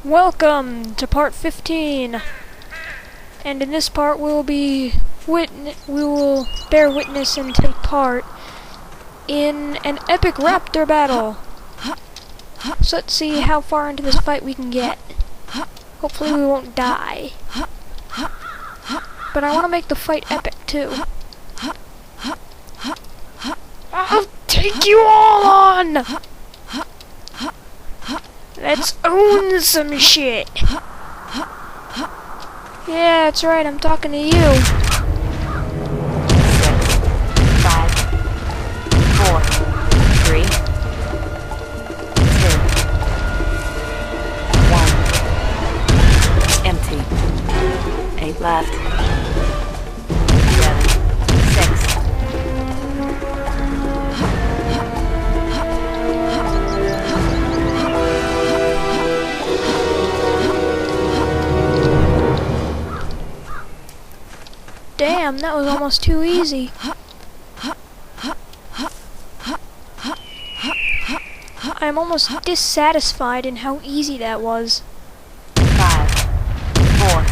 Welcome to part 15, and in this part we will bear witness and take part in an epic raptor battle. So let's see how far into this fight we can get. Hopefully we won't die, but I want to make the fight epic too. I'll take you all on! Let's own some shit! Yeah, that's right, I'm talking to you. 6, 5, 4, 3, 2, 1. Empty. 8 left. 7, 6. Damn, that was almost too easy. I'm almost dissatisfied in how easy that was. 5, 4,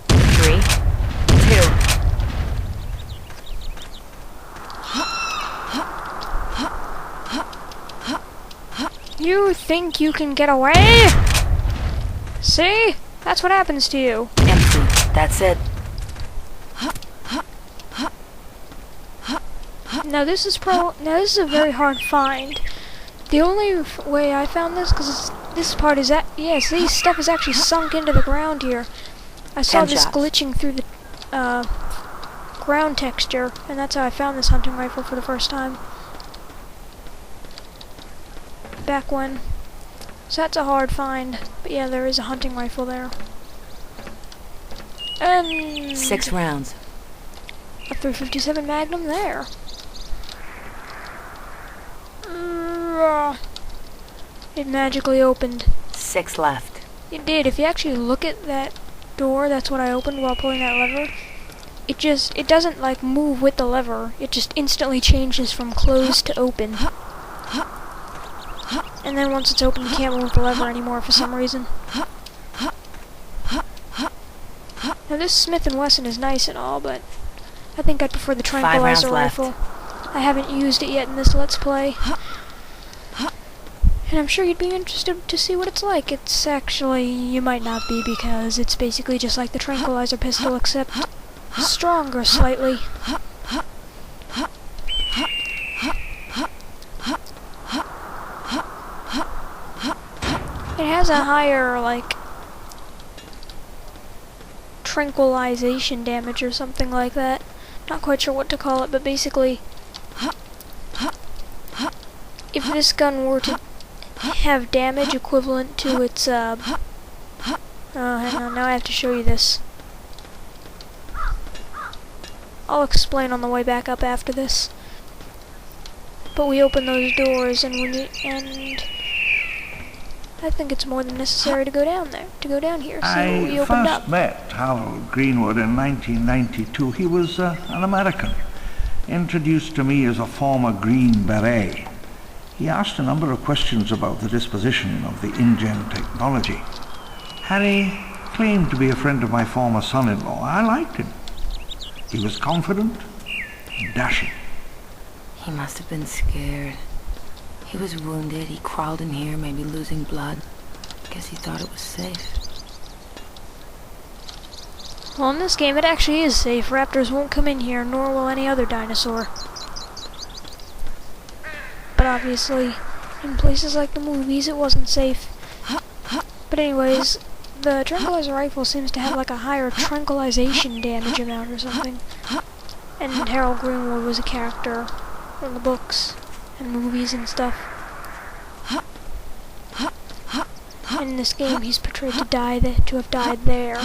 3, 2. You think you can get away? See? That's what happens to you. Empty. That's it. Now this is a very hard find. The only way I found this, because this part is see, stuff is actually sunk into the ground here. I saw this glitching through the ground texture, and that's how I found this hunting rifle for the first time. Back when. So that's a hard find. But yeah, there is a hunting rifle there. And 6 rounds. a 357 Magnum there. It magically opened. 6 left. It did. If you actually look at that door, that's what I opened while pulling that lever. It doesn't like move with the lever. It just instantly changes from closed to open. And then once it's open, you can't move the lever anymore for some reason. Now this Smith & Wesson is nice and all, but I think I'd prefer the tranquilizer rifle. I haven't used it yet in this Let's Play. And I'm sure you'd be interested to see what it's like. It's actually, you might not be, because it's basically just like the tranquilizer pistol, except stronger slightly. It has a higher, like, tranquilization damage or something like that. Not quite sure what to call it, but basically, if this gun were to have damage equivalent to its, hang on, now I have to show you this. I'll explain on the way back up after this. But we open those doors, and I think it's more than necessary to go down here. So we opened up. I first met Harold Greenwood in 1992. He was an American, introduced to me as a former Green Beret. He asked a number of questions about the disposition of the InGen technology. Harry claimed to be a friend of my former son-in-law. I liked him. He was confident and dashing. He must have been scared. He was wounded. He crawled in here, maybe losing blood. Guess he thought it was safe. Well, in this game, it actually is safe. Raptors won't come in here, nor will any other dinosaur. But obviously, in places like the movies, it wasn't safe. But anyways, the tranquilizer rifle seems to have like a higher tranquilization damage amount or something. And Harold Greenwood was a character in the books and movies and stuff. And in this game, he's portrayed to have died there.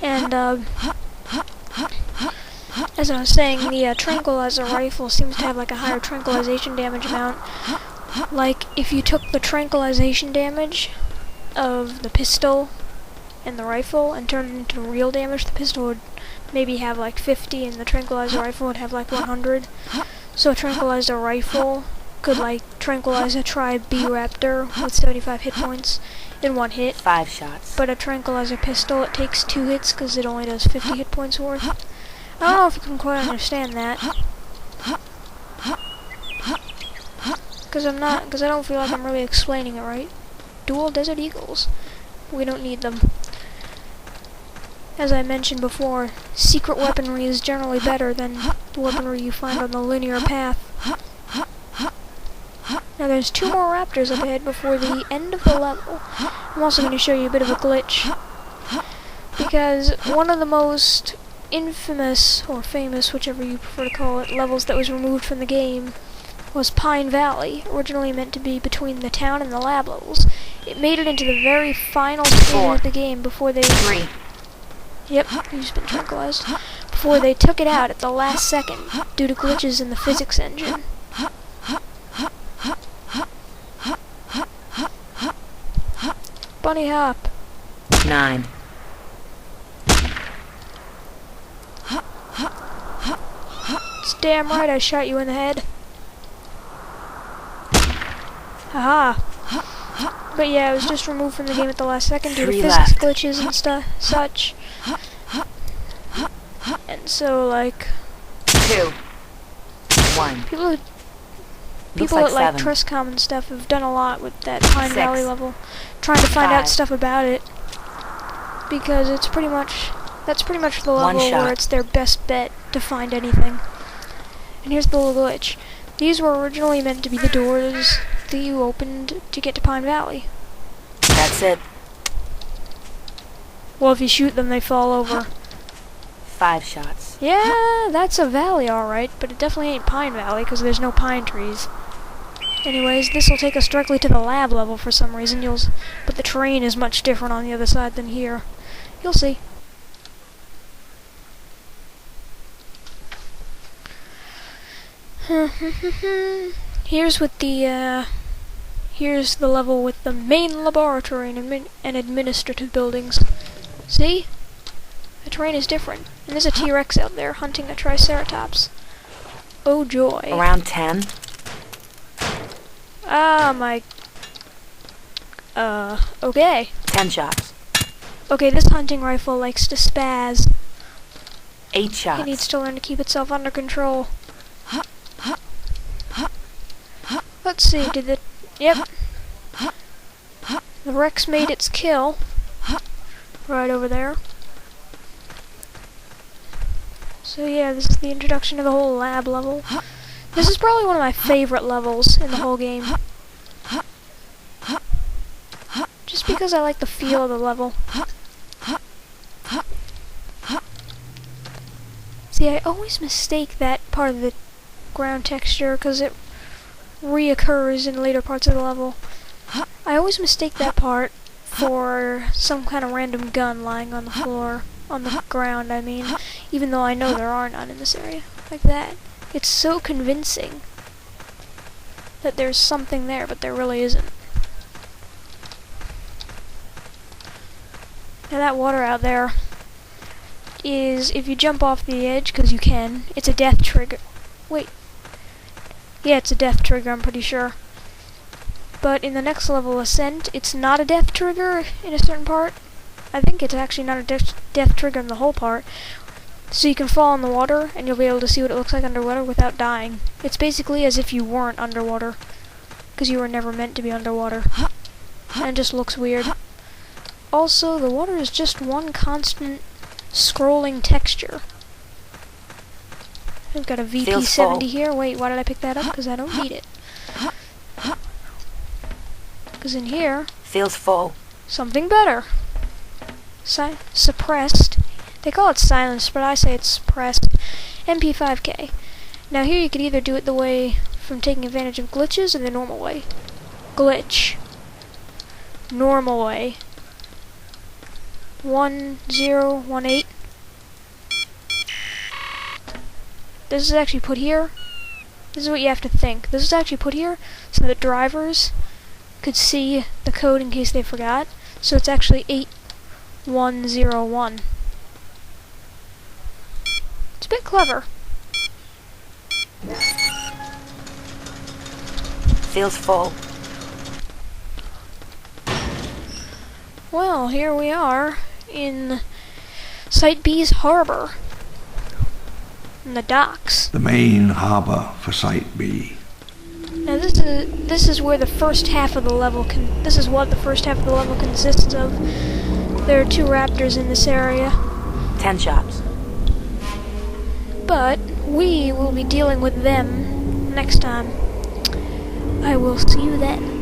And as I was saying, the tranquilizer rifle seems to have like a higher tranquilization damage amount. Like if you took the tranquilization damage of the pistol and the rifle and turned it into real damage, the pistol would maybe have like 50 and the tranquilizer rifle would have like 100. So a tranquilizer rifle could like tranquilize a Tribe B Raptor with 75 hit points in one hit. 5 shots. But a tranquilizer pistol, it takes 2 hits because it only does 50 hit points worth. I don't know if you can quite understand that. Because I don't feel like I'm really explaining it right. Dual Desert Eagles. We don't need them. As I mentioned before, secret weaponry is generally better than the weaponry you find on the linear path. Now there's 2 more raptors up ahead before the end of the level. I'm also going to show you a bit of a glitch. Because one of the most infamous, or famous, whichever you prefer to call it, levels that was removed from the game was Pine Valley, originally meant to be between the town and the lab levels. It made it into the very final stage of the game before they... 3. Yep, you've been tranquilized. Before they took it out at the last second, due to glitches in the physics engine. Bunny hop. 9. It's damn right I shot you in the head. Haha. But yeah, it was just removed from the game at the last second due to 3 physics left. glitches and such. And so, like... 2. 1. People like at like 7. Trescom and stuff have done a lot with that Pine 6. Valley level, trying to find out 5. stuff about it, because that's pretty much the One level shot. where it's their best bet to find anything. And here's the little glitch. These were originally meant to be the doors that you opened to get to Pine Valley. That's it. Well, if you shoot them, they fall over. 5 shots. Yeah, that's a valley, alright, but it definitely ain't Pine Valley, because there's no pine trees. Anyways, this will take us directly to the lab level for some reason, but the terrain is much different on the other side than here. You'll see. Here's the level with the main laboratory and administrative buildings. See? The terrain is different. And there's a T-Rex out there hunting a Triceratops. Oh joy. Around 10. Ah, my... okay. 10 shots. Okay, this hunting rifle likes to spaz. 8 shots. It needs to learn to keep itself under control. Let's see, Yep. The Rex made its kill. Right over there. So yeah, this is the introduction to the whole lab level. This is probably one of my favorite levels in the whole game. Just because I like the feel of the level. See, I always mistake that part of the ground texture because it reoccurs in later parts of the level. I always mistake that part for some kind of random gun lying on the floor. On the ground, I mean, even though I know there are none in this area. Like that. It's so convincing that there's something there, but there really isn't. Now that water out there is, if you jump off the edge, because you can, it's a death trigger. Wait. Yeah, it's a death trigger, I'm pretty sure. But in the next level, Ascent, it's not a death trigger in a certain part. I think it's actually not a death trigger in the whole part. So you can fall in the water, and you'll be able to see what it looks like underwater without dying. It's basically as if you weren't underwater, because you were never meant to be underwater. And it just looks weird. Also, the water is just one constant scrolling texture. I've got a VP70 here. Wait, why did I pick that up? Because I don't need it. Because in here... Feels full. Something better. Suppressed. They call it silenced, but I say it's suppressed. MP5K. Now here you could either do it the way from taking advantage of glitches or the normal way. Glitch. Normal way. 1018. This is actually put here. This is what you have to think. This is actually put here so that drivers could see the code in case they forgot. So it's actually 8101. It's a bit clever. feels full. Well, here we are in Site B's harbor. In the docks. The main harbor for Site B. Now this is where the first half of the level this is what the first half of the level consists of. There are 2 raptors in this area. 10 shops. But we will be dealing with them next time. I will see you then.